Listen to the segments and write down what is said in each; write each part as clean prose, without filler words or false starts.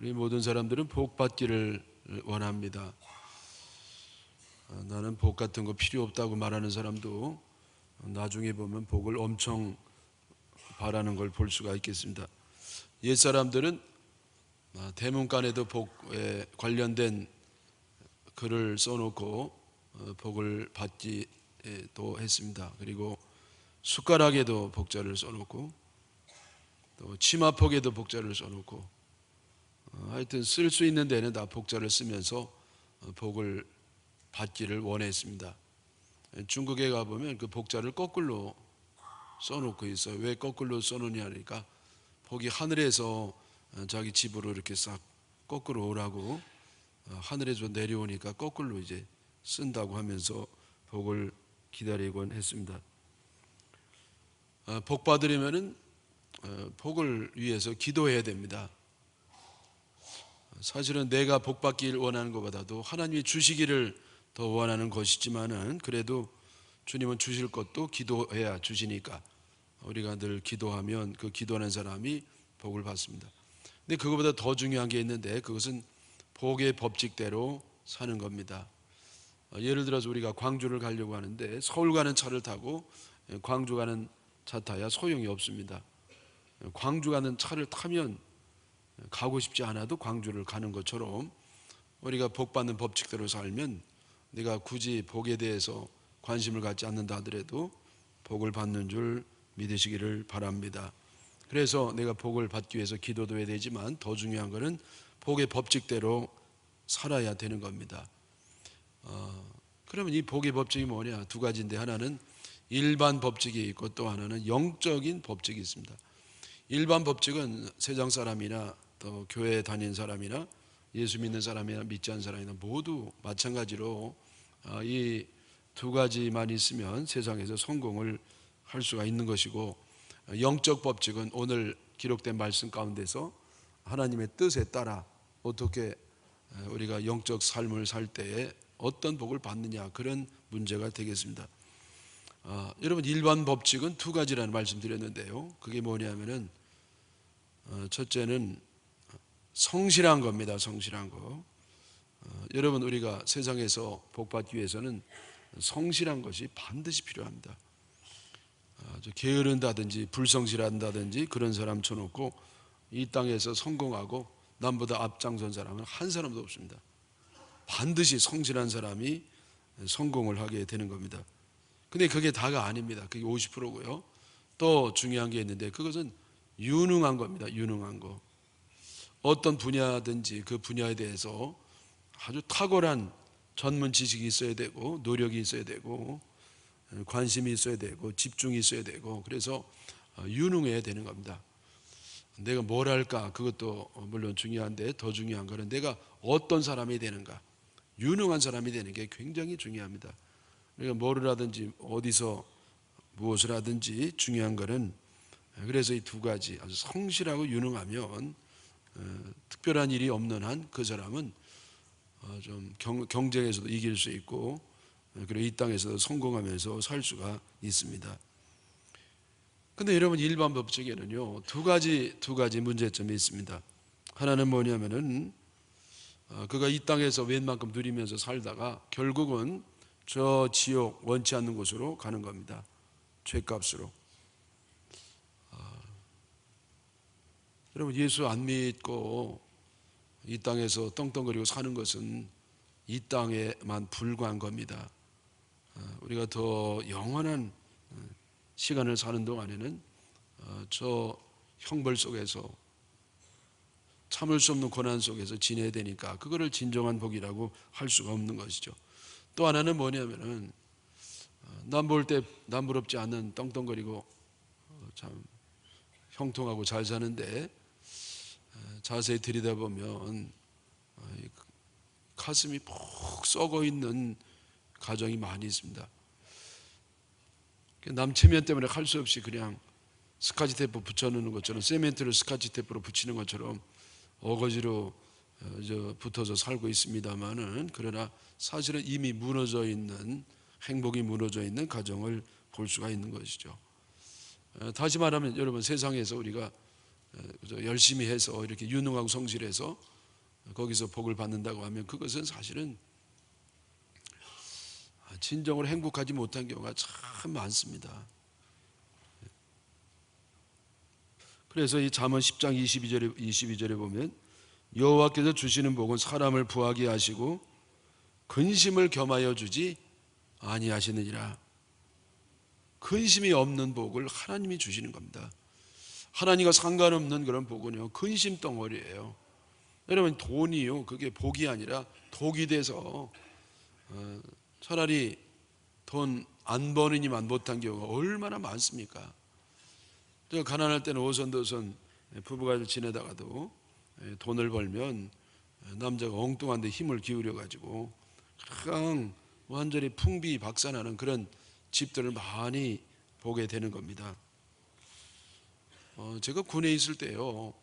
우리 모든 사람들은 복 받기를 원합니다. 나는 복 같은 거 필요 없다고 말하는 사람도 나중에 보면 복을 엄청 바라는 걸 볼 수가 있겠습니다. 옛 사람들은 대문간에도 복에 관련된 글을 써놓고 복을 받기도 했습니다. 그리고 숟가락에도 복자를 써놓고 또 치마폭에도 복자를 써놓고 하여튼 쓸 수 있는 데는 다 복자를 쓰면서 복을 받기를 원했습니다. 중국에 가보면 그 복자를 거꾸로 써놓고 있어요. 왜 거꾸로 써놓냐 하니까 복이 하늘에서 자기 집으로 이렇게 싹 거꾸로 오라고, 하늘에서 내려오니까 거꾸로 이제 쓴다고 하면서 복을 기다리곤 했습니다. 복 받으려면은 복을 위해서 기도해야 됩니다. 사실은 내가 복 받기를 원하는 것보다도 하나님이 주시기를 더 원하는 것이지만은 그래도 주님은 주실 것도 기도해야 주시니까 우리가 늘 기도하면 그 기도하는 사람이 복을 받습니다. 근데 그것보다 더 중요한 게 있는데 그것은 복의 법칙대로 사는 겁니다. 예를 들어서 우리가 광주를 가려고 하는데 서울 가는 차를 타고 광주 가는 차 타야 소용이 없습니다. 광주 가는 차를 타면 가고 싶지 않아도 광주를 가는 것처럼 우리가 복 받는 법칙대로 살면 내가 굳이 복에 대해서 관심을 갖지 않는다 하더라도 복을 받는 줄 믿으시기를 바랍니다. 그래서 내가 복을 받기 위해서 기도도 해야 되지만 더 중요한 것은 복의 법칙대로 살아야 되는 겁니다. 그러면 이 복의 법칙이 뭐냐? 두 가지인데 하나는 일반 법칙이 있고 또 하나는 영적인 법칙이 있습니다. 일반 법칙은 세상 사람이나 또 교회 다니는 사람이나 예수 믿는 사람이나 믿지 않는 사람이나 모두 마찬가지로 이 두 가지만 있으면 세상에서 성공을 할 수가 있는 것이고, 영적 법칙은 오늘 기록된 말씀 가운데서 하나님의 뜻에 따라 어떻게 우리가 영적 삶을 살 때에 어떤 복을 받느냐, 그런 문제가 되겠습니다. 여러분, 일반 법칙은 두 가지라는 말씀 드렸는데요, 그게 뭐냐면은 첫째는 성실한 겁니다. 성실한 거. 여러분, 우리가 세상에서 복 받기 위해서는 성실한 것이 반드시 필요합니다. 게으른다든지 불성실한다든지 그런 사람 쳐놓고 이 땅에서 성공하고 남보다 앞장선 사람은 한 사람도 없습니다. 반드시 성실한 사람이 성공을 하게 되는 겁니다. 근데 그게 다가 아닙니다. 그게 50%고요. 또 중요한 게 있는데 그것은 유능한 겁니다. 유능한 거. 어떤 분야든지 그 분야에 대해서 아주 탁월한 전문 지식이 있어야 되고 노력이 있어야 되고 관심이 있어야 되고 집중이 있어야 되고, 그래서 유능해야 되는 겁니다. 내가 뭘 할까, 그것도 물론 중요한데 더 중요한 것은 내가 어떤 사람이 되는가, 유능한 사람이 되는 게 굉장히 중요합니다. 우리가 뭐를 하든지 어디서 무엇을 하든지 중요한 것은, 그래서 이 두 가지 아주 성실하고 유능하면 특별한 일이 없는 한 그 사람은 좀 경쟁에서도 이길 수 있고 그리고 이 땅에서도 성공하면서 살 수가 있습니다. 근데 여러분, 일반 법칙에는요 두 가지 문제점이 있습니다. 하나는 뭐냐면은 그가 이 땅에서 웬만큼 누리면서 살다가 결국은 저 지옥, 원치 않는 곳으로 가는 겁니다. 죄값으로. 여러분, 예수 안 믿고 이 땅에서 떵떵거리고 사는 것은 이 땅에만 불과한 겁니다. 우리가 더 영원한 시간을 사는 동안에는 저 형벌 속에서 참을 수 없는 고난 속에서 지내야 되니까 그거를 진정한 복이라고 할 수가 없는 것이죠. 또 하나는 뭐냐면은 남 볼 때 남부럽지 않는 떵떵거리고 참 형통하고 잘 사는데 자세히 들여다보면 가슴이 푹 썩어 있는 가정이 많이 있습니다. 남 체면 때문에 할 수 없이 그냥 스카치 테이프 붙여놓는 것처럼, 세멘트를 스카치 테이프로 붙이는 것처럼 어거지로 붙어서 살고 있습니다만은, 그러나 사실은 이미 무너져 있는, 행복이 무너져 있는 가정을 볼 수가 있는 것이죠. 다시 말하면 여러분, 세상에서 우리가 열심히 해서 이렇게 유능하고 성실해서 거기서 복을 받는다고 하면 그것은 사실은 진정으로 행복하지 못한 경우가 참 많습니다. 그래서 이 잠언 10장 22절에 보면 여호와께서 주시는 복은 사람을 부하게 하시고 근심을 겸하여 주지 아니하시느니라. 근심이 없는 복을 하나님이 주시는 겁니다. 하나님과 상관없는 그런 복은요, 근심 덩어리예요. 여러분, 돈이요, 그게 복이 아니라 독이 돼서 차라리 돈 안 버느니만 못한 경우가 얼마나 많습니까? 저 가난할 때는 오손도손 부부가 지내다가도 돈을 벌면 남자가 엉뚱한 데 힘을 기울여 가지고 그냥 완전히 풍비박산하는 그런 집들을 많이 보게 되는 겁니다. 제가 군에 있을 때요,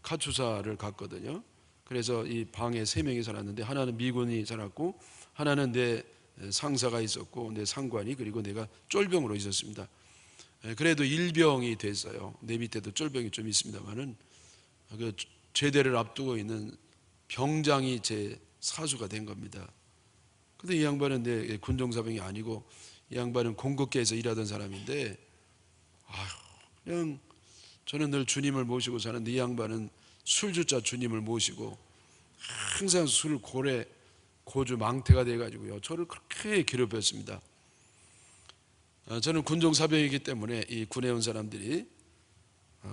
카투사를 갔거든요. 그래서 이 방에 3명이 살았는데 하나는 미군이 살았고 하나는 내 상사가 있었고 내 상관이, 그리고 내가 쫄병으로 있었습니다. 그래도 일병이 됐어요. 내 밑에도 쫄병이 좀 있습니다만은 그 제대를 앞두고 있는 병장이 제 사수가 된 겁니다. 근데 이 양반은 내 군종사병이 아니고 이 양반은 공급계에서 일하던 사람인데, 그냥 저는 늘 주님을 모시고 사는데 이 양반은 술주자 주님을 모시고 항상 술 고주 망태가 돼가지고요, 저를 그렇게 괴롭혔습니다. 저는 군종사병이기 때문에 이 군에 온 사람들이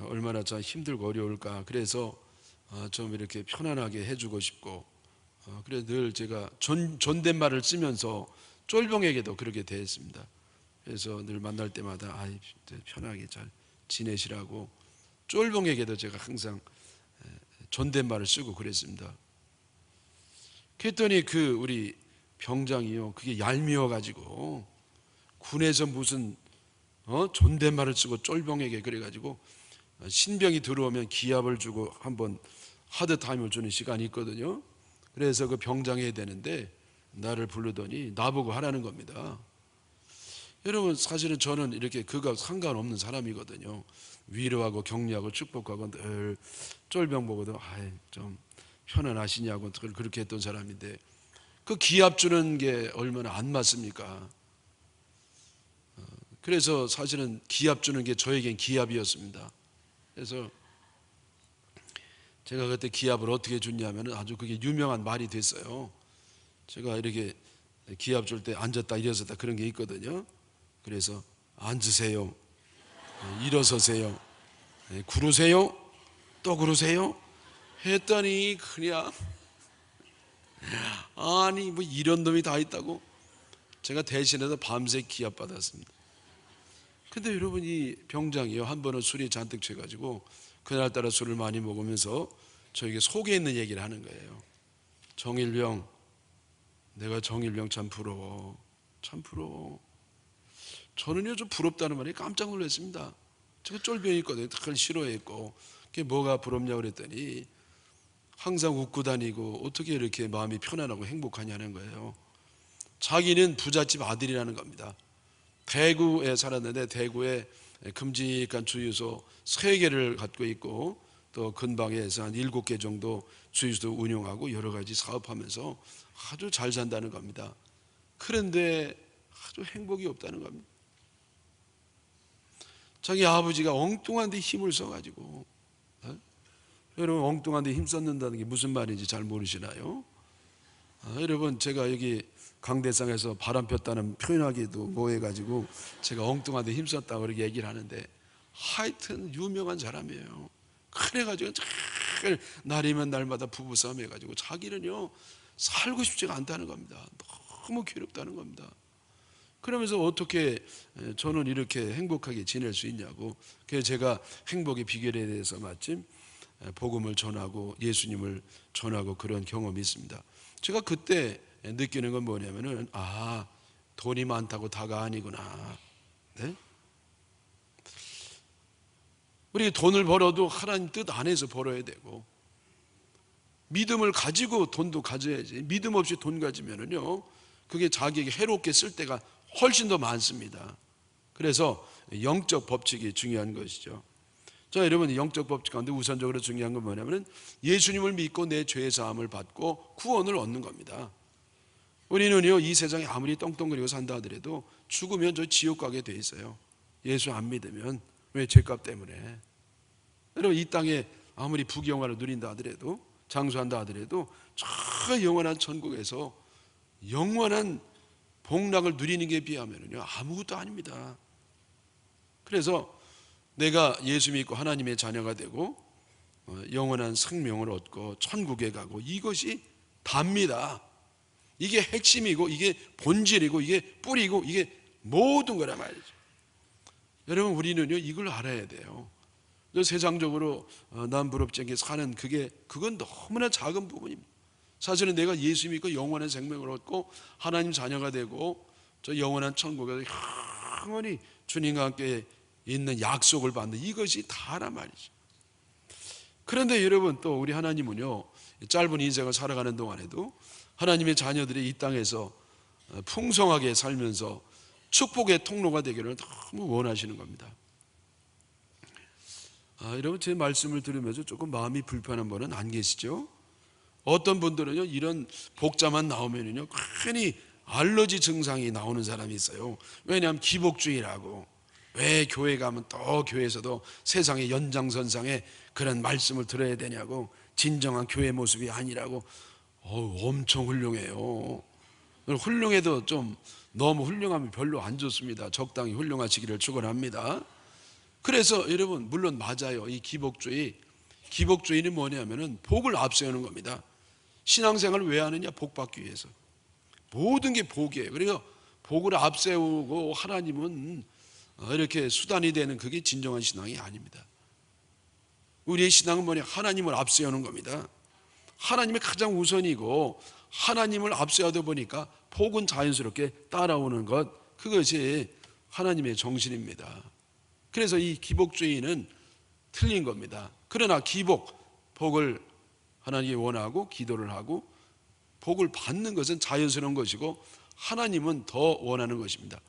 얼마나 참 힘들고 어려울까, 그래서 좀 이렇게 편안하게 해주고 싶고, 그래서 늘 제가 존댓말을 쓰면서 쫄병에게도 그렇게 대했습니다. 그래서 늘 만날 때마다 편하게 잘 지내시라고 쫄병에게도 제가 항상 존댓말을 쓰고 그랬습니다. 그랬더니 우리 병장이요, 그게 얄미워 가지고 군에서 무슨 존댓말을 쓰고 쫄병에게 그래가지고 신병이 들어오면 기합을 주고 한번 하드타임을 주는 시간이 있거든요. 그래서 그 병장 해야 되는데 나를 부르더니 나보고 하라는 겁니다. 여러분, 사실은 저는 이렇게 그가 상관없는 사람이거든요. 위로하고 격려하고 축복하고 늘 쫄병 보고도 좀 편안하시냐고 그렇게 했던 사람인데 그 기합 주는 게 얼마나 안 맞습니까? 그래서 사실은 기합 주는 게 저에겐 기합이었습니다. 그래서 제가 그때 기합을 어떻게 줬냐면 아주 그게 유명한 말이 됐어요. 제가 이렇게 기합 줄 때 앉았다 일어섰다 그런 게 있거든요. 그래서 앉으세요, 일어서세요, 구르세요, 또 구르세요 했더니 그냥 아니 뭐 이런 놈이 다 있다고 제가 대신해서 밤새 기합 받았습니다. 근데 여러분, 이 병장이요, 한 번은 술이 잔뜩 취해가지고 그날따라 술을 많이 먹으면서 저에게 속에 있는 얘기를 하는 거예요. 정일병, 내가 정일병 참 부러워, 참 부러워. 저는요, 좀 부럽다는 말에 깜짝 놀랐습니다. 제가 쫄병이 있거든요. 그걸 싫어했고 그게 뭐가 부럽냐고 그랬더니 항상 웃고 다니고 어떻게 이렇게 마음이 편안하고 행복하냐는 거예요. 자기는 부잣집 아들이라는 겁니다. 대구에 살았는데 대구에 큼직한 주유소 3개를 갖고 있고 또 근방에서 한 7개 정도 주유소 운영하고 여러 가지 사업하면서 아주 잘 산다는 겁니다. 그런데 아주 행복이 없다는 겁니다. 자기 아버지가 엉뚱한 데 힘을 써가지고, 여러분, 엉뚱한 데 힘 썼는다는 게 무슨 말인지 잘 모르시나요? 여러분, 제가 여기 강대상에서 바람 폈다는 표현하기도 뭐해가지고 제가 엉뚱한 데 힘썼다고 그렇게 얘기를 하는데 하여튼 유명한 사람이에요. 그래가지고 잘 날이면 날마다 부부싸움 해가지고 자기는요 살고 싶지가 않다는 겁니다. 너무 괴롭다는 겁니다. 그러면서 어떻게 저는 이렇게 행복하게 지낼 수 있냐고. 그래서 제가 행복의 비결에 대해서 마침 복음을 전하고 예수님을 전하고 그런 경험이 있습니다. 제가 그때 느끼는 건 뭐냐면은 돈이 많다고 다가 아니구나. 네? 우리 돈을 벌어도 하나님 뜻 안에서 벌어야 되고 믿음을 가지고 돈도 가져야지. 믿음 없이 돈 가지면은요 그게 자기에게 해롭게 쓸 때가 훨씬 더 많습니다. 그래서 영적 법칙이 중요한 것이죠. 자, 여러분, 영적 법칙 가운데 우선적으로 중요한 건 뭐냐면 예수님을 믿고 내 죄 사함을 받고 구원을 얻는 겁니다. 우리는요, 이 세상에 아무리 떵떵거리고 산다 하더라도 죽으면 저 지옥 가게 돼 있어요. 예수 안 믿으면. 왜? 죄값 때문에. 여러분, 이 땅에 아무리 부귀영화를 누린다 하더라도, 장수한다 하더라도 저 영원한 천국에서 영원한 복락을 누리는 게 비하면요 아무것도 아닙니다. 그래서 내가 예수 믿고 하나님의 자녀가 되고 영원한 생명을 얻고 천국에 가고, 이것이 답니다. 이게 핵심이고, 이게 본질이고, 이게 뿌리고, 이게 모든 거란 말이죠. 여러분, 우리는요 이걸 알아야 돼요. 세상적으로 남부럽지 않게 사는 그건 너무나 작은 부분입니다. 사실은 내가 예수 믿고 영원한 생명을 얻고 하나님 자녀가 되고 저 영원한 천국에서 영원히 주님과 함께 있는 약속을 받는, 이것이 다란 말이죠. 그런데 여러분, 또 우리 하나님은요 짧은 인생을 살아가는 동안에도 하나님의 자녀들이 이 땅에서 풍성하게 살면서 축복의 통로가 되기를 너무 원하시는 겁니다. 여러분, 제 말씀을 들으면서 조금 마음이 불편한 분은 안 계시죠? 어떤 분들은요 이런 복자만 나오면요 괜히 알러지 증상이 나오는 사람이 있어요. 왜냐하면 기복주의라고. 왜 교회 가면 또 교회에서도 세상의 연장선상에 그런 말씀을 들어야 되냐고, 진정한 교회 모습이 아니라고. 엄청 훌륭해요. 훌륭해도 좀 너무 훌륭하면 별로 안 좋습니다. 적당히 훌륭하시기를 축원합니다. 그래서 여러분, 물론 맞아요. 이 기복주의는 뭐냐면은 복을 앞세우는 겁니다. 신앙생활을 왜 하느냐? 복 받기 위해서. 모든 게 복이에요. 그래서 복을 앞세우고 하나님은 이렇게 수단이 되는, 그게 진정한 신앙이 아닙니다. 우리의 신앙은 뭐냐? 하나님을 앞세우는 겁니다. 하나님이 가장 우선이고, 하나님을 앞세우다 보니까 복은 자연스럽게 따라오는 것, 그것이 하나님의 정신입니다. 그래서 이 기복주의는 틀린 겁니다. 그러나 복을 하나님이 원하고 기도를 하고 복을 받는 것은 자연스러운 것이고, 하나님은 더 원하는 것입니다.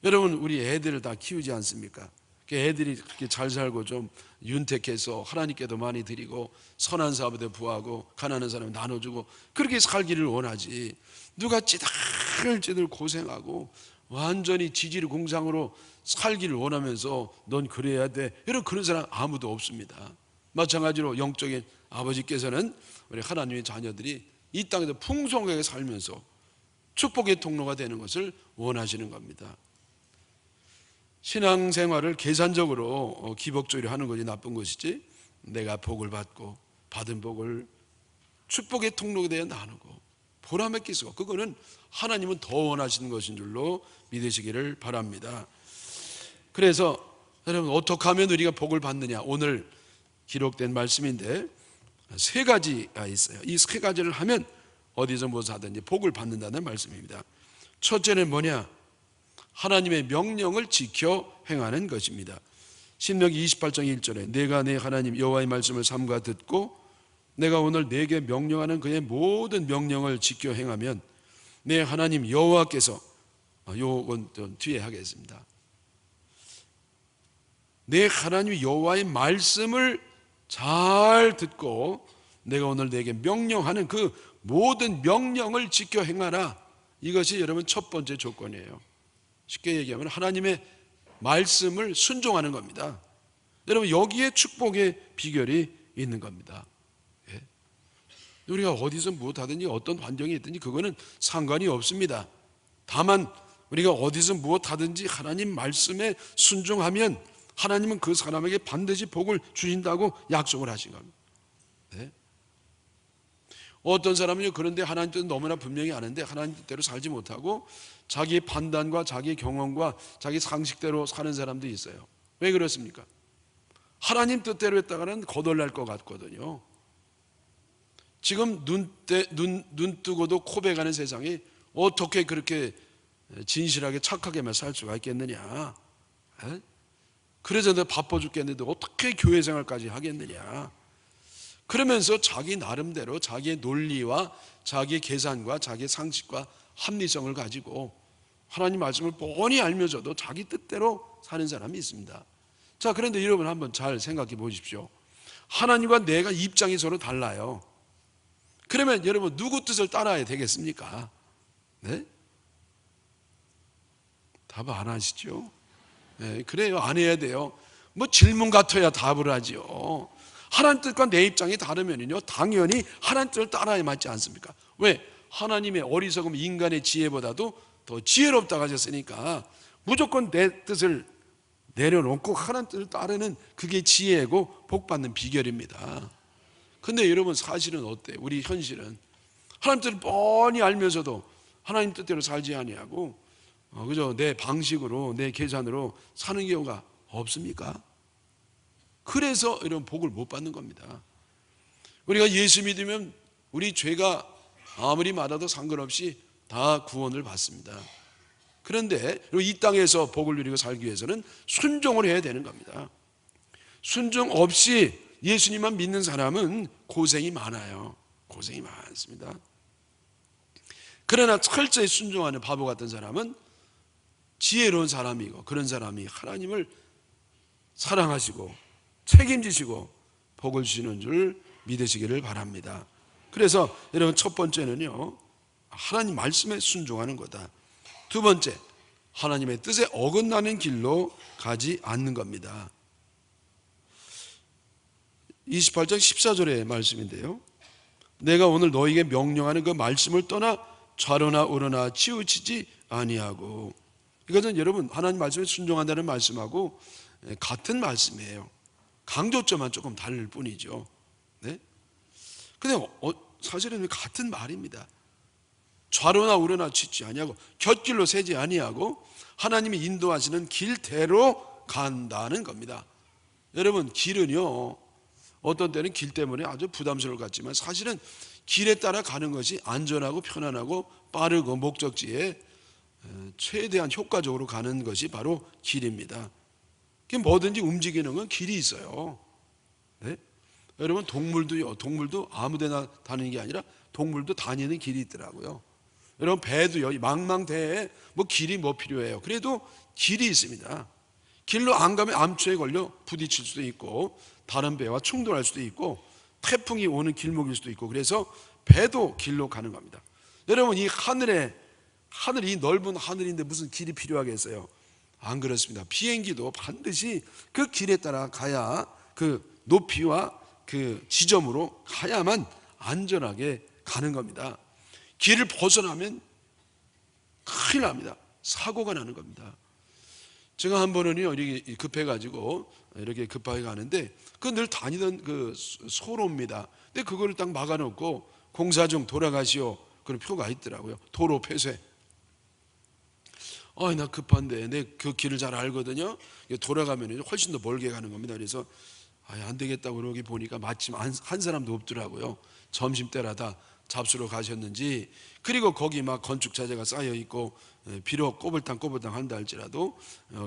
여러분, 우리 애들을 다 키우지 않습니까? 애들이 그렇게 잘 살고 좀 윤택해서 하나님께도 많이 드리고 선한 사업에도 부하고 가난한 사람에 나눠주고 그렇게 살기를 원하지, 누가 찌들찌들 고생하고 완전히 지질공상으로 살기를 원하면서 넌 그래야 돼, 여러분, 그런 사람 아무도 없습니다. 마찬가지로 영적인 아버지께서는 우리 하나님의 자녀들이 이 땅에서 풍성하게 살면서 축복의 통로가 되는 것을 원하시는 겁니다. 신앙생활을 계산적으로 기복주의로 하는 것이 나쁜 것이지, 내가 복을 받고 받은 복을 축복의 통로에 대해 나누고 보람에 끼고, 그거는 하나님은 더 원하시는 것인 줄로 믿으시기를 바랍니다. 그래서 여러분, 어떻게 하면 우리가 복을 받느냐? 오늘 기록된 말씀인데 세 가지가 있어요. 이 세 가지를 하면 어디서 무엇을 하든지 복을 받는다는 말씀입니다. 첫째는 뭐냐? 하나님의 명령을 지켜 행하는 것입니다. 신명기 28장 1절에 내가 내 하나님 여호와의 말씀을 삼가 듣고 내가 오늘 내게 명령하는 그의 모든 명령을 지켜 행하면 내 하나님 여호와께서, 요건 좀 뒤에 하겠습니다. 내 하나님 여호와의 말씀을 잘 듣고 내가 오늘 내게 명령하는 그 모든 명령을 지켜 행하라. 이것이 여러분 첫 번째 조건이에요. 쉽게 얘기하면 하나님의 말씀을 순종하는 겁니다. 여러분, 여기에 축복의 비결이 있는 겁니다. 예. 우리가 어디서 무엇하든지 어떤 환경이 있든지 그거는 상관이 없습니다. 다만 우리가 어디서 무엇하든지 하나님 말씀에 순종하면 하나님은 그 사람에게 반드시 복을 주신다고 약속을 하신 겁니다. 네? 어떤 사람은요, 그런데 하나님 뜻은 너무나 분명히 아는데 하나님 뜻대로 살지 못하고 자기의 판단과 자기의 경험과 자기 상식대로 사는 사람도 있어요. 왜 그렇습니까? 하나님 뜻대로 했다가는 거덜날 것 같거든요. 지금 눈 뜨고도 코베가는 세상이 어떻게 그렇게 진실하게 착하게만 살 수가 있겠느냐? 에? 그래서 내가 바빠 죽겠는데 어떻게 교회 생활까지 하겠느냐? 그러면서 자기 나름대로 자기의 논리와 자기의 계산과 자기의 상식과 합리성을 가지고 하나님 말씀을 뻔히 알면서도 자기 뜻대로 사는 사람이 있습니다. 자, 그런데 여러분 한번 잘 생각해 보십시오. 하나님과 내가 입장이 서로 달라요. 그러면 여러분 누구 뜻을 따라야 되겠습니까? 네? 답 안 하시죠? 네, 그래요. 안 해야 돼요. 뭐 질문 같아야 답을 하지요. 하나님 뜻과 내 입장이 다르면요, 당연히 하나님 뜻을 따라야 맞지 않습니까? 왜? 하나님의 어리석음 인간의 지혜보다도 더 지혜롭다고 하셨으니까 무조건 내 뜻을 내려놓고 하나님 뜻을 따르는 그게 지혜고 복받는 비결입니다. 근데 여러분 사실은 어때요? 우리 현실은 하나님 뜻을 뻔히 알면서도 하나님 뜻대로 살지 아니하고 그저 내 방식으로 내 계산으로 사는 경우가 없습니까? 그래서 이런 복을 못 받는 겁니다. 우리가 예수 믿으면 우리 죄가 아무리 많아도 상관없이 다 구원을 받습니다. 그런데 이 땅에서 복을 누리고 살기 위해서는 순종을 해야 되는 겁니다. 순종 없이 예수님만 믿는 사람은 고생이 많아요. 고생이 많습니다. 그러나 철저히 순종하는 바보 같은 사람은 지혜로운 사람이고, 그런 사람이 하나님을 사랑하시고 책임지시고 복을 주시는 줄 믿으시기를 바랍니다. 그래서 여러분 첫 번째는요, 하나님 말씀에 순종하는 거다. 두 번째, 하나님의 뜻에 어긋나는 길로 가지 않는 겁니다. 28장 14절의 말씀인데요, 내가 오늘 너에게 명령하는 그 말씀을 떠나 좌로나 우로나 치우치지 아니하고, 이것은 여러분 하나님 말씀에 순종한다는 말씀하고 같은 말씀이에요. 강조점만 조금 다를 뿐이죠. 네? 근데 사실은 같은 말입니다. 좌로나 우로나 치지 아니하고 곁길로 새지 아니하고 하나님이 인도하시는 길대로 간다는 겁니다. 여러분 길은요, 어떤 때는 길 때문에 아주 부담스러울 것 같지만 사실은 길에 따라 가는 것이 안전하고 편안하고 빠르고 목적지에 최대한 효과적으로 가는 것이 바로 길입니다. 뭐든지 움직이는 건 길이 있어요. 네? 여러분 동물도요, 동물도 아무데나 다니는 게 아니라 동물도 다니는 길이 있더라고요. 여러분 배도요, 망망대해에 뭐 길이 뭐 필요해요. 그래도 길이 있습니다. 길로 안 가면 암초에 걸려 부딪힐 수도 있고 다른 배와 충돌할 수도 있고 태풍이 오는 길목일 수도 있고, 그래서 배도 길로 가는 겁니다. 여러분 이 하늘이 넓은 하늘인데 무슨 길이 필요하겠어요? 안 그렇습니다. 비행기도 반드시 그 길에 따라 가야 그 높이와 그 지점으로 가야만 안전하게 가는 겁니다. 길을 벗어나면 큰일 납니다. 사고가 나는 겁니다. 제가 한 번은요, 이렇게 급해가지고 이렇게 급하게 가는데 그 늘 다니던 그 소로입니다. 근데 그거를 딱 막아놓고 공사 중 돌아가시오 그런 표가 있더라고요. 도로 폐쇄. 나 급한데 내 그 길을 잘 알거든요. 돌아가면 훨씬 더 멀게 가는 겁니다. 그래서 안 되겠다고 그러기 보니까 마침 한 사람도 없더라고요. 점심때라다 잡수러 가셨는지. 그리고 거기 막 건축 자재가 쌓여 있고 비록 꼬불탕꼬불탕 한다 할지라도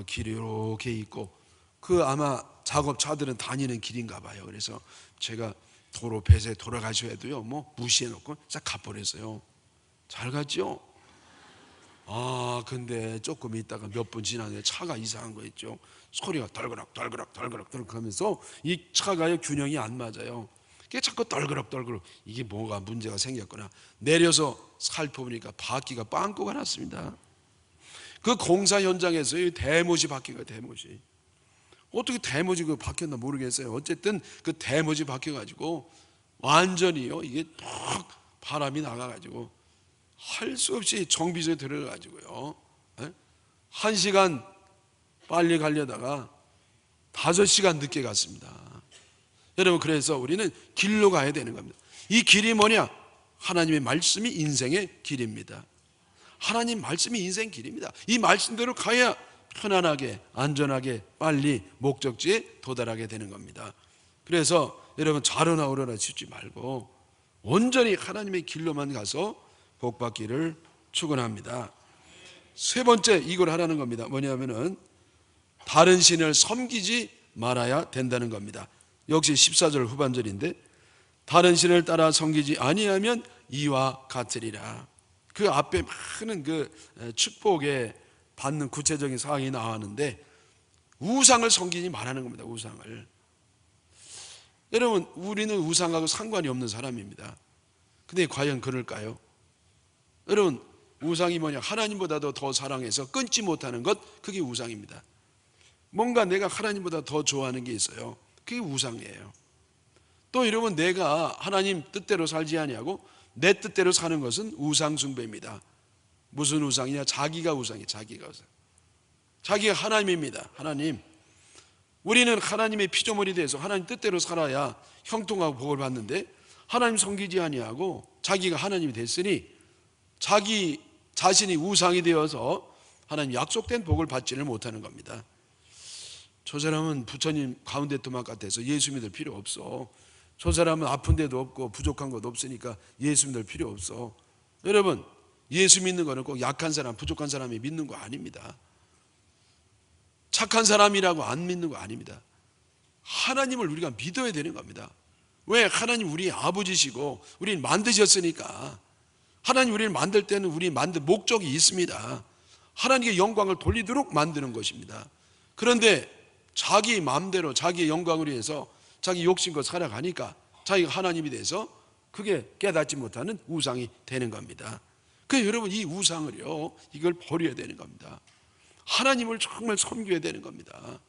길이 이렇게 있고 그 아마 작업차들은 다니는 길인가 봐요. 그래서 제가 도로 폐쇄 돌아가셔야 해도요, 뭐 무시해 놓고 싹 가버렸어요. 잘 갔죠? 근데 조금 있다가 몇 분 지나는데 차가 이상한 거 있죠. 소리가 덜그럭 하면서 이 차가요 균형이 안 맞아요. 그게 자꾸 덜그럭 이게 뭐가 문제가 생겼구나. 내려서 살펴보니까 바퀴가 빵꾸가 났습니다. 그 공사 현장에서 대못이 바퀴가 대못이 어떻게 대못이 그 바뀌었나 모르겠어요. 어쨌든 그 대못이 바뀌어가지고 완전히요 이게 팍 바람이 나가가지고 할 수 없이 정비소에 들어가가지고요 1시간 빨리 가려다가 5시간 늦게 갔습니다. 여러분 그래서 우리는 길로 가야 되는 겁니다. 이 길이 뭐냐? 하나님의 말씀이 인생의 길입니다. 하나님 말씀이 인생 길입니다. 이 말씀대로 가야 편안하게 안전하게 빨리 목적지에 도달하게 되는 겁니다. 그래서 여러분 좌로나 우로나 치지 말고 온전히 하나님의 길로만 가서 복받기를 축원합니다. 세 번째 이걸 하라는 겁니다. 뭐냐면은 다른 신을 섬기지 말아야 된다는 겁니다. 역시 14절 후반절인데 다른 신을 따라 섬기지 아니하면 이와 같으리라. 그 앞에 많은 그 축복에 받는 구체적인 사항이 나왔는데 우상을 섬기지 말라는 겁니다. 우상을. 여러분, 우리는 우상하고 상관이 없는 사람입니다. 근데 과연 그럴까요? 여러분, 우상이 뭐냐? 하나님보다도 더 사랑해서 끊지 못하는 것, 그게 우상입니다. 뭔가 내가 하나님보다 더 좋아하는 게 있어요. 그게 우상이에요. 또 여러분, 내가 하나님 뜻대로 살지 아니하고 내 뜻대로 사는 것은 우상 숭배입니다. 무슨 우상이냐? 자기가 우상이에요. 자기가 우상. 자기가 하나님입니다. 하나님. 우리는 하나님의 피조물이 돼서 하나님 뜻대로 살아야 형통하고 복을 받는데, 하나님 섬기지 아니하고 자기가 하나님이 됐으니 자기 자신이 우상이 되어서 하나님 약속된 복을 받지를 못하는 겁니다. 저 사람은 부처님 가운데 토막 같아서 예수 믿을 필요 없어. 저 사람은 아픈 데도 없고 부족한 것도 없으니까 예수 믿을 필요 없어. 여러분, 예수 믿는 거는 꼭 약한 사람, 부족한 사람이 믿는 거 아닙니다. 착한 사람이라고 안 믿는 거 아닙니다. 하나님을 우리가 믿어야 되는 겁니다. 왜? 하나님 우리 아버지시고 우리를 만드셨으니까. 하나님 우리를 만들 때는 우리 만든 목적이 있습니다. 하나님께 영광을 돌리도록 만드는 것입니다. 그런데 자기 마음대로 자기의 영광을 위해서 자기 욕심껏 살아가니까 자기가 하나님이 돼서 그게 깨닫지 못하는 우상이 되는 겁니다. 그래서 여러분, 이 우상을요, 이걸 버려야 되는 겁니다. 하나님을 정말 섬겨야 되는 겁니다.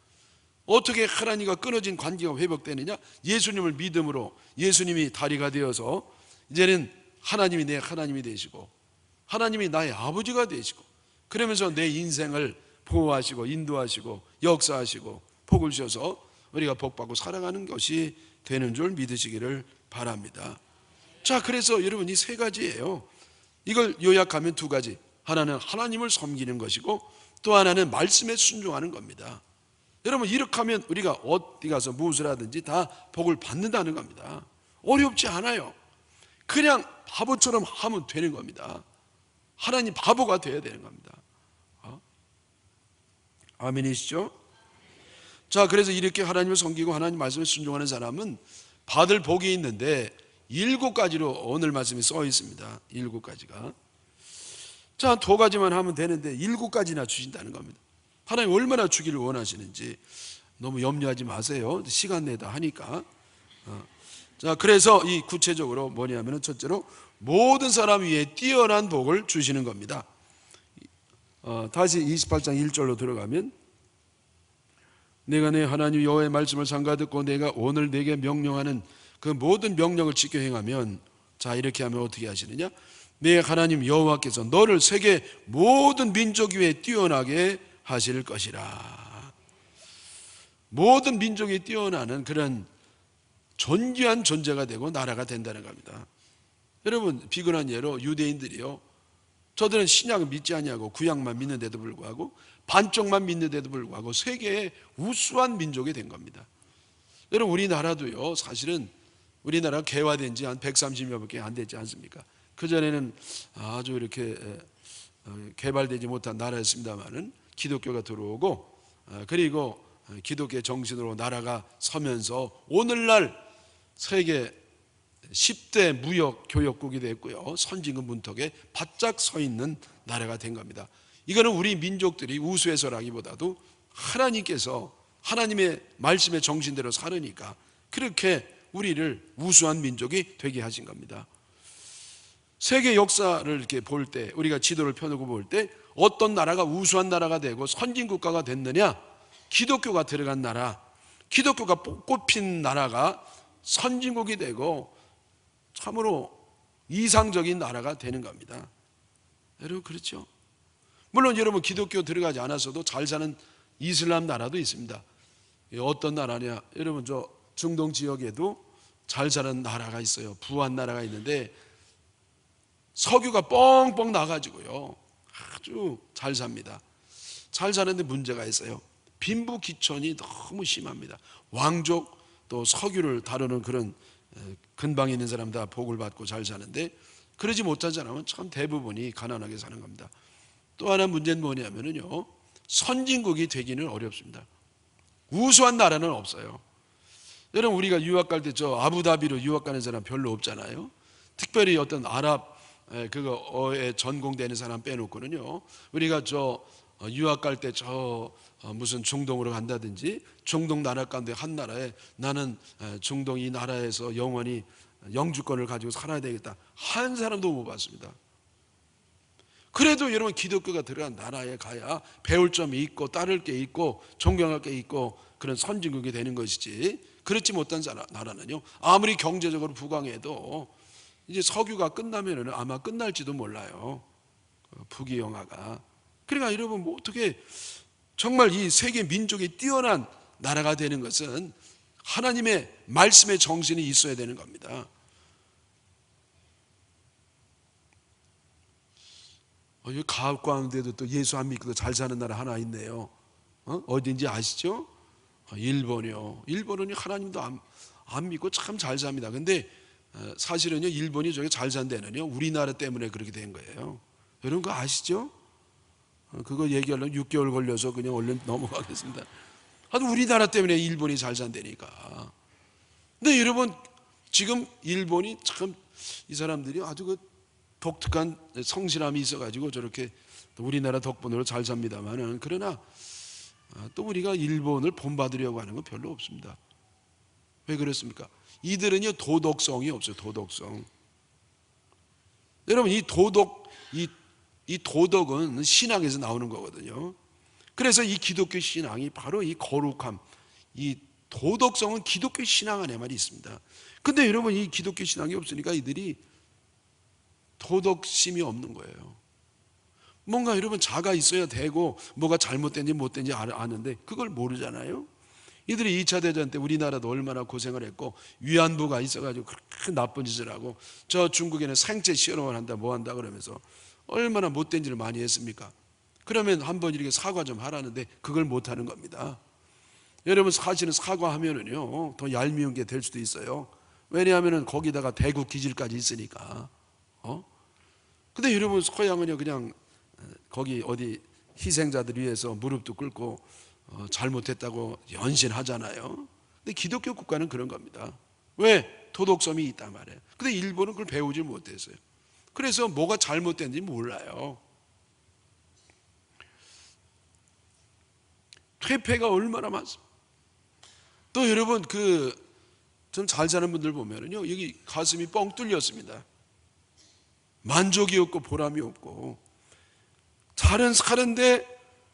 어떻게 하나님과 끊어진 관계가 회복되느냐? 예수님을 믿음으로 예수님이 다리가 되어서 이제는 하나님이 내 하나님이 되시고 하나님이 나의 아버지가 되시고, 그러면서 내 인생을 보호하시고 인도하시고 역사하시고 복을 주셔서 우리가 복받고 살아가는 것이 되는 줄 믿으시기를 바랍니다. 자, 그래서 여러분, 이 세 가지예요. 이걸 요약하면 두 가지. 하나는 하나님을 섬기는 것이고 또 하나는 말씀에 순종하는 겁니다. 여러분, 이렇게 하면 우리가 어디 가서 무엇을 하든지 다 복을 받는다는 겁니다. 어렵지 않아요. 그냥 바보처럼 하면 되는 겁니다. 하나님 바보가 되어야 되는 겁니다. 아멘이시죠? 자, 그래서 이렇게 하나님을 섬기고 하나님 말씀에 순종하는 사람은 받을 복이 있는데 7가지로 오늘 말씀이 써 있습니다. 7가지가. 자, 2가지만 하면 되는데 7가지나 주신다는 겁니다. 하나님 얼마나 주기를 원하시는지 너무 염려하지 마세요. 시간 내다 하니까. 자, 그래서 이 구체적으로 뭐냐면은 첫째로 모든 사람 위에 뛰어난 복을 주시는 겁니다. 다시 28장 1절로 들어가면, 내가 내 하나님 여호와의 말씀을 삼가 듣고 내가 오늘 내게 명령하는 그 모든 명령을 지켜 행하면, 자, 이렇게 하면 어떻게 하시느냐? 내 하나님 여호와께서 너를 세계 모든 민족 위에 뛰어나게 하실 것이라. 모든 민족이 뛰어나는 그런 존귀한 존재가 되고 나라가 된다는 겁니다. 여러분, 비근한 예로 유대인들이요, 저들은 신약을 믿지 않냐고 구약만 믿는데도 불구하고 반쪽만 믿는데도 불구하고 세계의 우수한 민족이 된 겁니다. 여러분, 우리나라도요, 사실은 우리나라가 개화된 지 한 130여밖에 안 됐지 않습니까? 그전에는 아주 이렇게 개발되지 못한 나라였습니다만은 기독교가 들어오고, 그리고 기독교의 정신으로 나라가 서면서 오늘날 세계 10대 무역 교역국이 됐고요, 선진국 문턱에 바짝 서 있는 나라가 된 겁니다. 이거는 우리 민족들이 우수해서라기보다도 하나님께서 하나님의 말씀의 정신대로 살으니까 그렇게 우리를 우수한 민족이 되게 하신 겁니다. 세계 역사를 이렇게 볼 때, 우리가 지도를 펴놓고 볼 때 어떤 나라가 우수한 나라가 되고 선진국가가 됐느냐? 기독교가 들어간 나라, 기독교가 꽃핀 나라가 선진국이 되고 참으로 이상적인 나라가 되는 겁니다. 여러분, 그렇죠? 물론 여러분, 기독교 들어가지 않았어도 잘 사는 이슬람 나라도 있습니다. 어떤 나라냐? 여러분, 저 중동 지역에도 잘 사는 나라가 있어요. 부한 나라가 있는데 석유가 뻥뻥 나가지고요, 아주 잘 삽니다. 잘 사는데 문제가 있어요. 빈부귀천이 너무 심합니다. 왕족 또 석유를 다루는 그런 근방에 있는 사람 다 복을 받고 잘 사는데, 그러지 못한 사람은 참 대부분이 가난하게 사는 겁니다. 또 하나 문제는 뭐냐면요, 선진국이 되기는 어렵습니다. 우수한 나라는 없어요. 여러분, 우리가 유학 갈 때 저 아부다비로 유학 가는 사람 별로 없잖아요. 특별히 어떤 아랍 그거에 전공되는 사람 빼놓고는요, 우리가 저 유학 갈 때 무슨 중동으로 간다든지 중동 나라 가운데 한 나라에 나는 중동 이 나라에서 영원히 영주권을 가지고 살아야 되겠다 한 사람도 못 봤습니다. 그래도 여러분 기독교가 들어간 나라에 가야 배울 점이 있고 따를 게 있고 존경할 게 있고 그런 선진국이 되는 것이지, 그렇지 못한 나라는요 아무리 경제적으로 부강해도 이제 석유가 끝나면은 아마 끝날지도 몰라요, 부귀영화가. 그러니까 여러분 뭐 어떻게 정말 이 세계 민족이 뛰어난 나라가 되는 것은 하나님의 말씀의 정신이 있어야 되는 겁니다. 여기 가을 가운데도 또 예수 안 믿고도 잘 사는 나라 하나 있네요. 어딘지 아시죠? 일본이요. 일본은 하나님도 안 믿고 참 잘 삽니다. 근데 사실은요 일본이 저게 잘 산 데는요 우리나라 때문에 그렇게 된 거예요. 여러분 그거 아시죠? 그거 얘기하려면 6개월 걸려서 그냥 얼른 넘어가겠습니다. 하여튼 우리나라 때문에 일본이 잘 산다니까. 근데 여러분 지금 일본이 참 이 사람들이 아주 그 독특한 성실함이 있어가지고 저렇게 우리나라 덕분으로 잘 삽니다만은, 그러나 또 우리가 일본을 본받으려고 하는 건 별로 없습니다. 왜 그렇습니까? 이들은요 도덕성이 없어요. 도덕성. 여러분 이 도덕은 신앙에서 나오는 거거든요. 그래서 이 기독교 신앙이 바로 이 거룩함, 이 도덕성은 기독교 신앙 안에만 있습니다. 근데 여러분 이 기독교 신앙이 없으니까 이들이 도덕심이 없는 거예요. 뭔가 여러분 자가 있어야 되고 뭐가 잘못된지 못된지 아는데 그걸 모르잖아요. 이들이 2차 대전 때 우리나라도 얼마나 고생을 했고 위안부가 있어가지고 그렇게 나쁜 짓을 하고 저 중국에는 생체 실험을 한다 뭐 한다 그러면서 얼마나 못된 짓을 많이 했습니까? 그러면 한번 이렇게 사과 좀 하라는데 그걸 못하는 겁니다. 여러분 사실은 사과하면은요 더 얄미운 게 될 수도 있어요. 왜냐하면은 거기다가 대구 기질까지 있으니까. 근데 여러분 서양은요 그냥 거기 어디 희생자들 위해서 무릎도 꿇고 잘못했다고 연신하잖아요. 근데 기독교 국가는 그런 겁니다. 왜? 도덕성이 있단 말이에요. 근데 일본은 그걸 배우지 못했어요. 그래서 뭐가 잘못된지 몰라요. 퇴폐가 얼마나 많습니다. 또 여러분 좀 잘 사는 분들 보면은요 여기 가슴이 뻥 뚫렸습니다. 만족이 없고 보람이 없고 잘은 사는데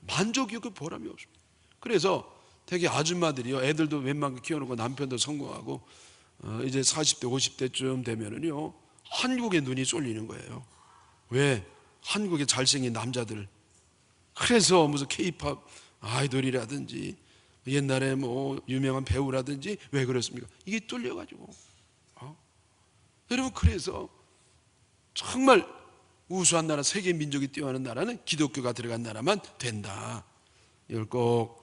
만족이 없고 보람이 없습니다. 그래서 되게 아줌마들이요 애들도 웬만큼 키워놓고 남편도 성공하고 이제 40대 50대쯤 되면은요 한국에 눈이 쏠리는 거예요. 왜? 한국의 잘생긴 남자들. 그래서 무슨 K-팝 아이돌이라든지 옛날에 뭐 유명한 배우라든지. 왜 그렇습니까? 이게 뚫려가지고. 여러분 그래서 정말 우수한 나라, 세계 민족이 뛰어나는 나라는 기독교가 들어간 나라만 된다. 이걸 꼭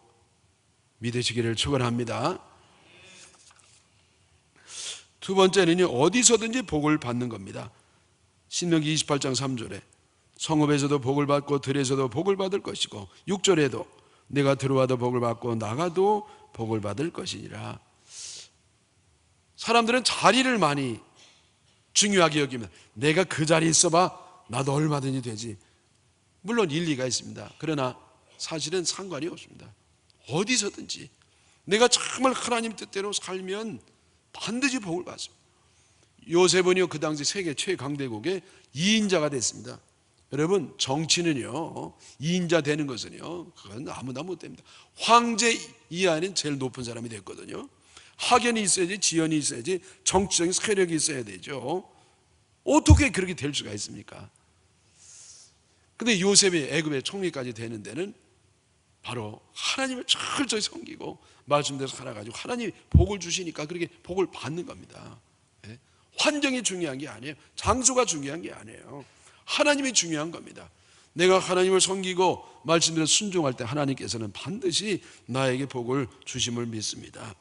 믿으시기를 축원합니다. 두 번째는요 어디서든지 복을 받는 겁니다. 신명기 28장 3절에 성읍에서도 복을 받고 들에서도 복을 받을 것이고 6절에도 내가 들어와도 복을 받고 나가도 복을 받을 것이니라. 사람들은 자리를 많이 중요하게 여기면 내가 그 자리에 있어봐 나도 얼마든지 되지. 물론 일리가 있습니다. 그러나 사실은 상관이 없습니다. 어디서든지 내가 정말 하나님 뜻대로 살면 반드시 복을 받습니다. 요셉은요 그 당시 세계 최강대국의 2인자가 됐습니다. 여러분 정치는요 2인자 되는 것은요 그건 아무나 못 됩니다. 황제 이하는 제일 높은 사람이 됐거든요. 학연이 있어야지, 지연이 있어야지, 정치적인 세력이 있어야 되죠. 어떻게 그렇게 될 수가 있습니까? 근데 요셉이 애굽의 총리까지 되는 데는 바로 하나님을 철저히 섬기고 말씀대로 살아가지고 하나님이 복을 주시니까 그렇게 복을 받는 겁니다. 환경이 중요한 게 아니에요. 장소가 중요한 게 아니에요. 하나님이 중요한 겁니다. 내가 하나님을 섬기고 말씀대로 순종할 때 하나님께서는 반드시 나에게 복을 주심을 믿습니다.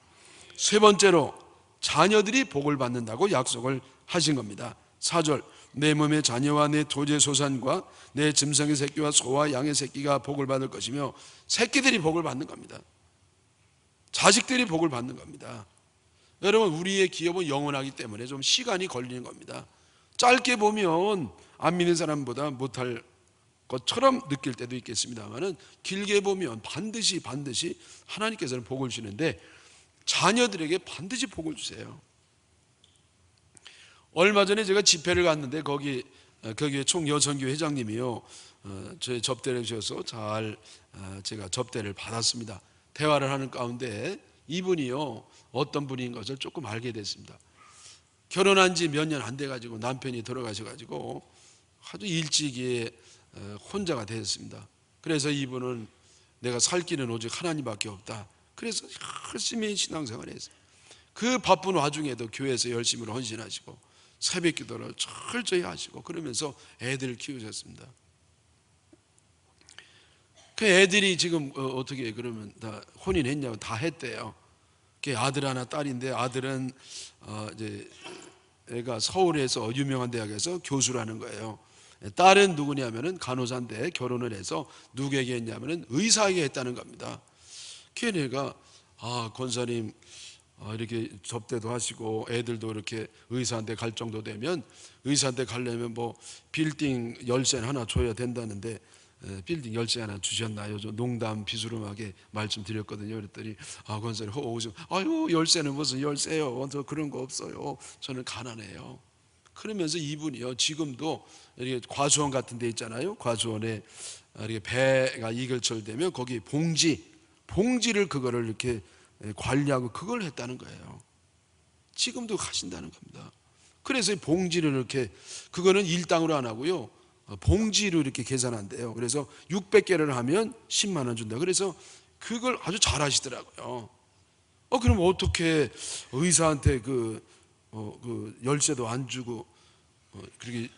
세 번째로 자녀들이 복을 받는다고 약속을 하신 겁니다. 4절 내 몸의 자녀와 내 토지의 소산과 내 짐승의 새끼와 소와 양의 새끼가 복을 받을 것이며 새끼들이 복을 받는 겁니다. 자식들이 복을 받는 겁니다. 여러분 우리의 기업은 영원하기 때문에 좀 시간이 걸리는 겁니다. 짧게 보면 안 믿는 사람보다 못할 것처럼 느낄 때도 있겠습니다만은 길게 보면 반드시 하나님께서는 복을 주는데 자녀들에게 반드시 복을 주세요. 얼마 전에 제가 집회를 갔는데 거기에 총여성교회 회장님이요, 저의 접대를 주셔서 잘 제가 접대를 받았습니다. 대화를 하는 가운데 이분이요, 어떤 분인 것을 조금 알게 됐습니다. 결혼한 지 몇 년 안 돼가지고 남편이 돌아가셔가지고 아주 일찍이 혼자가 되었습니다. 그래서 이분은 내가 살 길은 오직 하나님밖에 없다. 그래서 열심히 신앙생활을 했어요. 그 바쁜 와중에도 교회에서 열심히 헌신하시고 새벽 기도를 철저히 하시고 그러면서 애들을 키우셨습니다. 그 애들이 지금 어떻게 그러면 다 혼인했냐고 다 했대요. 그 아들 하나 딸인데 아들은 이제 애가 서울에서 유명한 대학에서 교수라는 거예요. 딸은 누구냐면은 간호사인데 결혼을 해서 누구에게 했냐면은 의사에게 했다는 겁니다. 걔네가 권사님 이렇게 접대도 하시고 애들도 이렇게 의사한테 갈 정도 되면 의사한테 가려면 뭐 빌딩 열쇠 하나 줘야 된다는데 빌딩 열쇠 하나 주셨나요? 저 농담 비수름하게 말씀드렸거든요. 그랬더니 권사님 오시면 아유 열쇠는 무슨 열쇠요? 저 그런 거 없어요. 저는 가난해요. 그러면서 이분이요 지금도 이렇게 과수원 같은 데 있잖아요. 과수원에 이렇게 배가 이글철 되면 거기 봉지를 그거를 이렇게 관리하고 그걸 했다는 거예요. 지금도 하신다는 겁니다. 그래서 봉지를 이렇게 그거는 일당으로 안 하고요 봉지로 이렇게 계산한대요. 그래서 600개를 하면 10만 원 준다. 그래서 그걸 아주 잘 하시더라고요. 그럼 어떻게 의사한테 그 열쇠도 안 주고 그렇게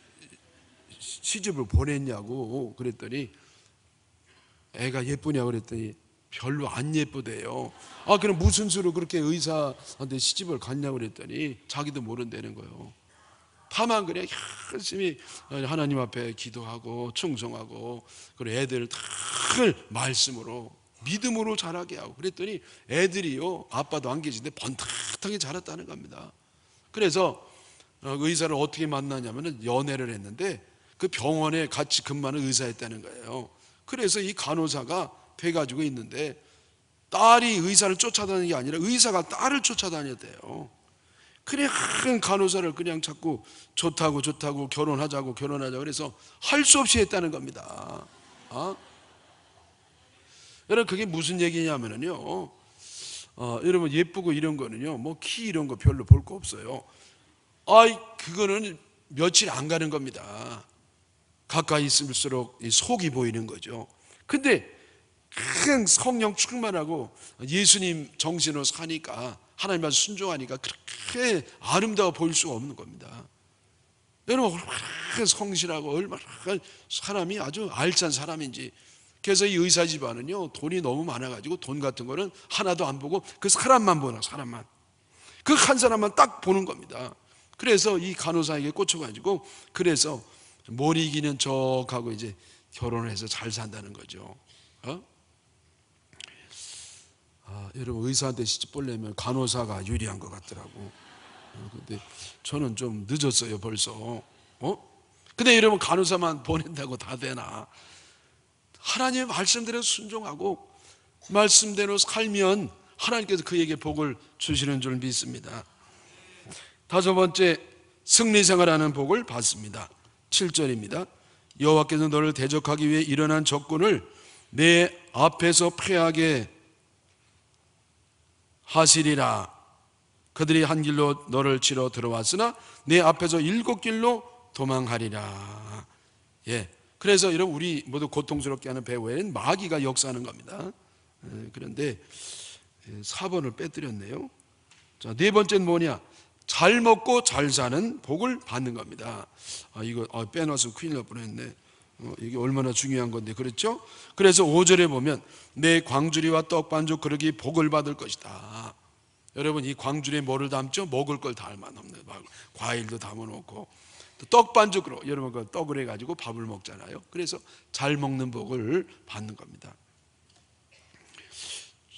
시집을 보냈냐고 그랬더니 애가 예쁘냐고 그랬더니 별로 안 예쁘대요. 그럼 무슨 수로 그렇게 의사한테 시집을 갔냐고 그랬더니 자기도 모른다는 거예요. 다만 그냥 열심히 하나님 앞에 기도하고 충성하고 그리고 애들을 늘 말씀으로 믿음으로 자라게 하고 그랬더니 애들이요 아빠도 안 계신데 번듯하게 자랐다는 겁니다. 그래서 의사를 어떻게 만나냐면은 연애를 했는데 그 병원에 같이 근무하는 의사였다는 거예요. 그래서 이 간호사가 돼가지고 있는데 딸이 의사를 쫓아다니는 게 아니라 의사가 딸을 쫓아다녔대요. 그래 큰 간호사를 그냥 자꾸 좋다고 결혼하자고 그래서 할 수 없이 했다는 겁니다. 여러분 그게 무슨 얘기냐면요 여러분 예쁘고 이런 거는요 뭐 키 이런 거 별로 볼 거 없어요. 그거는 며칠 안 가는 겁니다. 가까이 있을수록 속이 보이는 거죠. 근데 그냥 성령 충만하고 예수님 정신으로 사니까 하나님 말씀 순종하니까 그렇게 아름다워 보일 수가 없는 겁니다. 여러분 얼마나 성실하고 얼마나 사람이 아주 알찬 사람인지. 그래서 이 의사 집안은요 돈이 너무 많아가지고 돈 같은 거는 하나도 안 보고 그 사람만 보는 사람만 그 한 사람만 딱 보는 겁니다. 그래서 이 간호사에게 꽂혀가지고 그래서 못 이기는 척하고 이제 결혼을 해서 잘 산다는 거죠. 여러분 의사한테 시집 보려면 간호사가 유리한 것 같더라고. 근데 저는 좀 늦었어요 벌써. 근데 여러분 간호사만 보낸다고 다 되나? 하나님의 말씀대로 순종하고 말씀대로 살면 하나님께서 그에게 복을 주시는 줄 믿습니다. 다섯 번째 승리생활하는 복을 받습니다. 7절입니다. 여호와께서 너를 대적하기 위해 일어난 적군을 내 앞에서 패하게 하시리라. 그들이 한 길로 너를 치러 들어왔으나 내 앞에서 7길로 도망하리라. 그래서 여러분 우리 모두 고통스럽게 하는 배후에는 마귀가 역사하는 겁니다. 그런데 4번을 빼뜨렸네요. 자, 네 번째는 뭐냐? 잘 먹고 잘 사는 복을 받는 겁니다. 이거 빼놔서 큰일 날 뻔했네. 이게 얼마나 중요한 건데 그렇죠? 그래서 5절에 보면 내 광주리와 떡반죽 그릇이 복을 받을 것이다. 여러분 이 광주리에 뭐를 담죠? 먹을 걸 담아놓는 과일도 담아놓고 또 떡반죽으로 여러분 그 떡을 해가지고 밥을 먹잖아요. 그래서 잘 먹는 복을 받는 겁니다.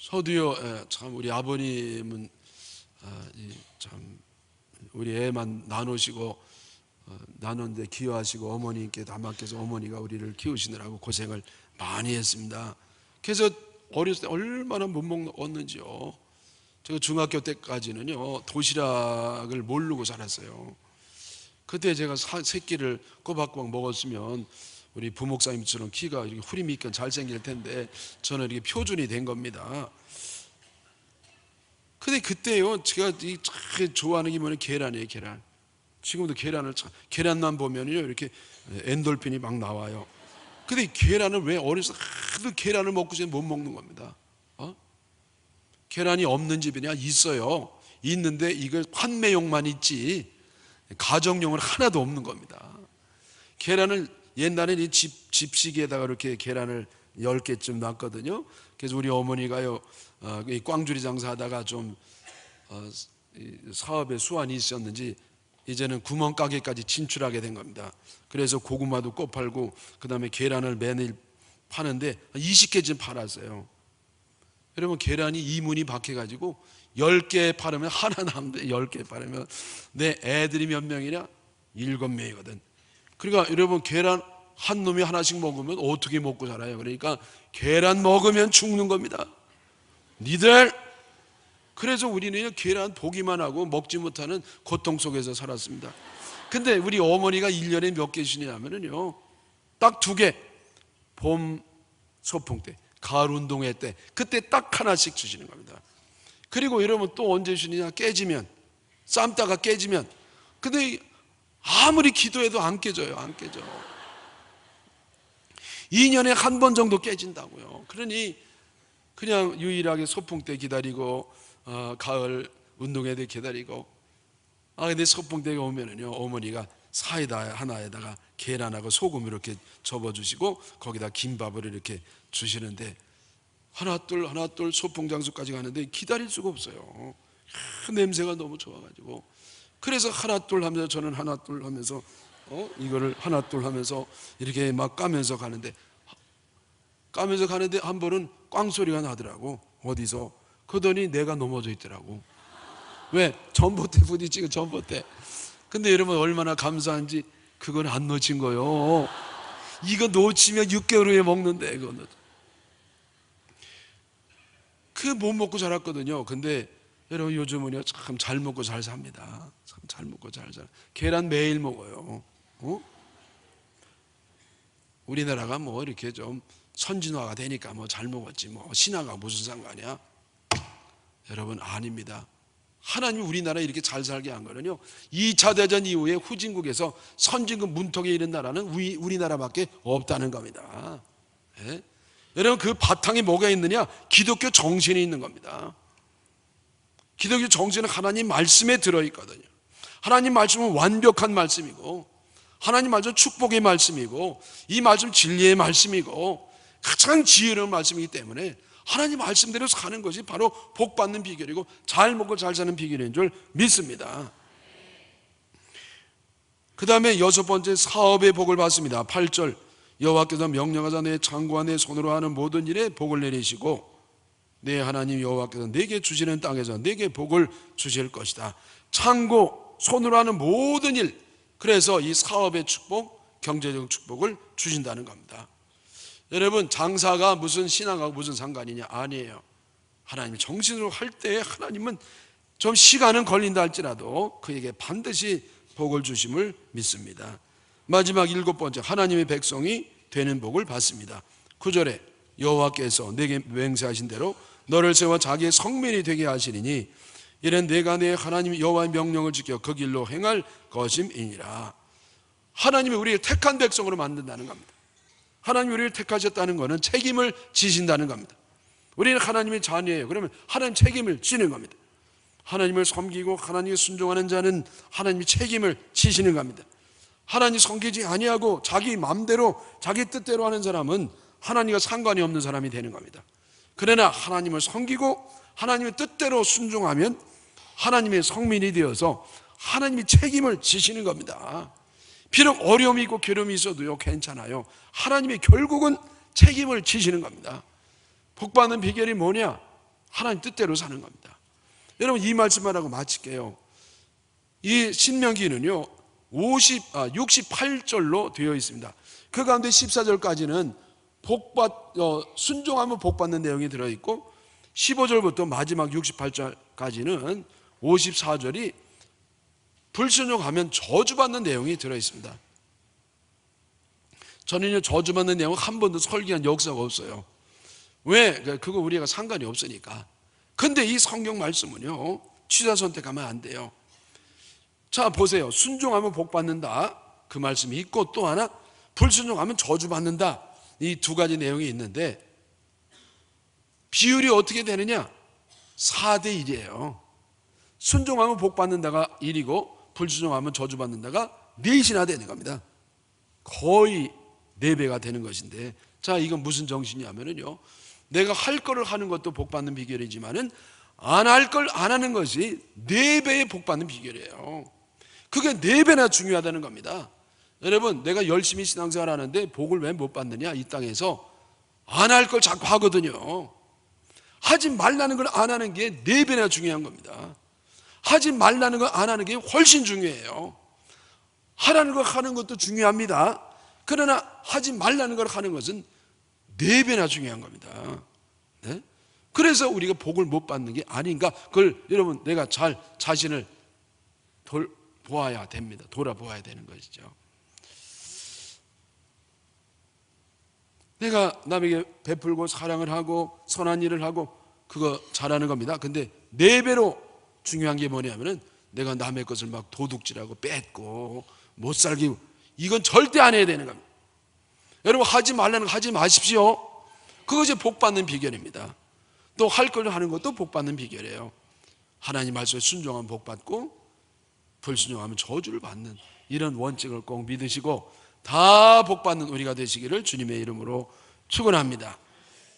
저도요 참 우리 아버님은 참 우리 애만 나누시고 나누는데 기여하시고 어머니께 다 맡겨서 어머니가 우리를 키우시느라고 고생을 많이 했습니다. 그래서 어렸을 때 얼마나 못 먹었는지요. 제가 중학교 때까지는요 도시락을 모르고 자랐어요. 그때 제가 세 끼를 꼬박꼬박 먹었으면 우리 부목사님처럼 키가 이렇게 후림이 있건 잘생길 텐데 저는 이렇게 표준이 된 겁니다. 근데 그때요 제가 좋아하는 게 뭐냐면 계란이에요. 계란. 지금도 계란만 보면요 이렇게 엔돌핀이 막 나와요. 근데 계란을 왜 어려서 하도 계란을 먹고 못 먹는 겁니다. 계란이 없는 집이냐? 있어요. 있는데 이걸 판매용만 있지 가정용은 하나도 없는 겁니다. 계란을 옛날에 이 집시기에다가 이렇게 계란을 10개쯤 놨거든요. 그래서 우리 어머니가요 꽝주리 장사하다가 좀 사업에 수완이 있었는지 이제는 구멍가게까지 진출하게 된 겁니다. 그래서 고구마도 꼭 팔고 그 다음에 계란을 매일 파는데 20개쯤 팔았어요. 여러분 계란이 이문이 박혀가지고 10개 팔으면 하나 남는데 10개 팔으면 내 애들이 몇 명이냐? 7명이거든. 그러니까 여러분 계란 한 놈이 하나씩 먹으면 어떻게 먹고 살아요? 그러니까 계란 먹으면 죽는 겁니다. 니들. 그래서 우리는 계란 보기만 하고 먹지 못하는 고통 속에서 살았습니다. 근데 우리 어머니가 1년에 몇 개 주냐면요 딱 2개. 봄 소풍 때, 가을 운동회 때 그때 딱 하나씩 주시는 겁니다. 그리고 여러분 또 언제 주느냐? 깨지면, 쌈따가 깨지면. 근데 아무리 기도해도 안 깨져요. 안 깨져. 2년에 한 번 정도 깨진다고요. 그러니 그냥 유일하게 소풍 때 기다리고 가을 운동회 때 기다리고 근데 소풍 때가 오면은요 어머니가 사이다 하나에다가 계란하고 소금 이렇게 접어주시고 거기다 김밥을 이렇게 주시는데 하나 둘 소풍 장소까지 가는데 기다릴 수가 없어요. 냄새가 너무 좋아가지고 그래서 하나 둘 하면서 저는 하나 둘 하면서 이거를 하나 둘 하면서 이렇게 막 까면서 가는데 한 번은 꽝 소리가 나더라고. 어디서? 그러더니 내가 넘어져 있더라고. 왜? 전봇대 부딪히고 전봇대. 근데 여러분 얼마나 감사한지 그건 안 놓친 거요. 이거 놓치면 6개월 후에 먹는데 그거는. 그 못 먹고 자랐거든요. 근데 여러분 요즘은요 참 잘 먹고 잘 삽니다. 참 잘 먹고 잘 살. 계란 매일 먹어요. 우리나라가 뭐 이렇게 좀 선진화가 되니까 뭐 잘 먹었지 뭐 신화가 무슨 상관이야? 여러분 아닙니다. 하나님이 우리나라 이렇게 잘 살게 한 거는요 2차 대전 이후에 후진국에서 선진국 문턱에 이른 나라는 우리나라밖에 없다는 겁니다. 예? 여러분 그 바탕에 뭐가 있느냐? 기독교 정신이 있는 겁니다. 기독교 정신은 하나님 말씀에 들어있거든요. 하나님 말씀은 완벽한 말씀이고 하나님 말씀은 축복의 말씀이고 이 말씀 진리의 말씀이고 가장 지혜로운 말씀이기 때문에 하나님 말씀대로 사는 것이 바로 복 받는 비결이고 잘 먹고 잘 사는 비결인 줄 믿습니다. 그 다음에 6번째 사업의 복을 받습니다. 8절 여호와께서 명령하사 내 창고와 내 손으로 하는 모든 일에 복을 내리시고 내 하나님 여호와께서 내게 주시는 땅에서 내게 복을 주실 것이다. 창고, 손으로 하는 모든 일, 그래서 이 사업의 축복, 경제적 축복을 주신다는 겁니다. 여러분 장사가 무슨 신앙하고 무슨 상관이냐? 아니에요. 하나님 정신으로 할 때 하나님은 좀 시간은 걸린다 할지라도 그에게 반드시 복을 주심을 믿습니다. 마지막 7번째 하나님의 백성이 되는 복을 받습니다. 9절에 여호와께서 내게 맹세하신 대로 너를 세워 자기의 성민이 되게 하시리니 이는 내가 내 하나님 여호와의 명령을 지켜 그 길로 행할 것임이니라. 하나님이 우리를 택한 백성으로 만든다는 겁니다. 하나님이 우리를 택하셨다는 것은 책임을 지신다는 겁니다. 우리는 하나님의 자녀예요. 그러면 하나님 책임을 지는 겁니다. 하나님을 섬기고 하나님께 순종하는 자는 하나님이 책임을 지시는 겁니다. 하나님 섬기지 아니하고 자기 마음대로 자기 뜻대로 하는 사람은 하나님과 상관이 없는 사람이 되는 겁니다. 그러나 하나님을 섬기고 하나님의 뜻대로 순종하면 하나님의 성민이 되어서 하나님이 책임을 지시는 겁니다. 비록 어려움이 있고 괴로움이 있어도요 괜찮아요. 하나님이 결국은 책임을 지시는 겁니다. 복받는 비결이 뭐냐? 하나님 뜻대로 사는 겁니다. 여러분 이 말씀만 하고 마칠게요. 이 신명기는요 68절로 되어 있습니다. 그 가운데 14절까지는 순종하면 복받는 내용이 들어있고 15절부터 마지막 68절까지는 54절이 불순종하면 저주받는 내용이 들어있습니다. 저는요, 저주받는 내용은 한 번도 설계한 역사가 없어요. 왜? 그거 우리가 상관이 없으니까. 근데 이 성경 말씀은요, 취사 선택하면 안 돼요. 자, 보세요. 순종하면 복받는다, 그 말씀이 있고, 또 하나 불순종하면 저주받는다, 이 두 가지 내용이 있는데 비율이 어떻게 되느냐? 4대 1이에요. 순종하면 복받는다가 1이고 불순종하면 저주받는다가 4이나 되는 겁니다. 거의 4배가 되는 것인데, 자, 이건 무슨 정신이냐면요, 내가 할 거를 하는 것도 복받는 비결이지만은 안 할 걸 안 하는 것이 4배의 복받는 비결이에요. 그게 4배나 중요하다는 겁니다. 여러분, 내가 열심히 신앙생활 하는데 복을 왜 못 받느냐? 이 땅에서 안 할 걸 자꾸 하거든요. 하지 말라는 걸 안 하는 게 4배나 중요한 겁니다. 하지 말라는 걸 안 하는 게 훨씬 중요해요. 하라는 걸 하는 것도 중요합니다. 그러나 하지 말라는 걸 하는 것은 4배나 중요한 겁니다. 네? 그래서 우리가 복을 못 받는 게 아닌가? 그걸 여러분, 내가 잘 자신을 보아야 됩니다. 돌아보아야 되는 것이죠. 내가 남에게 베풀고 사랑을 하고 선한 일을 하고 그거 잘하는 겁니다. 근데 4배로 중요한 게 뭐냐면은 내가 남의 것을 막 도둑질하고 뺏고 못 살게, 이건 절대 안 해야 되는 겁니다. 여러분, 하지 말라는 거 하지 마십시오. 그것이 복 받는 비결입니다. 또 할 걸 하는 것도 복 받는 비결이에요. 하나님 말씀에 순종하면 복 받고 불순종하면 저주를 받는, 이런 원칙을 꼭 믿으시고 다 복 받는 우리가 되시기를 주님의 이름으로 축원합니다.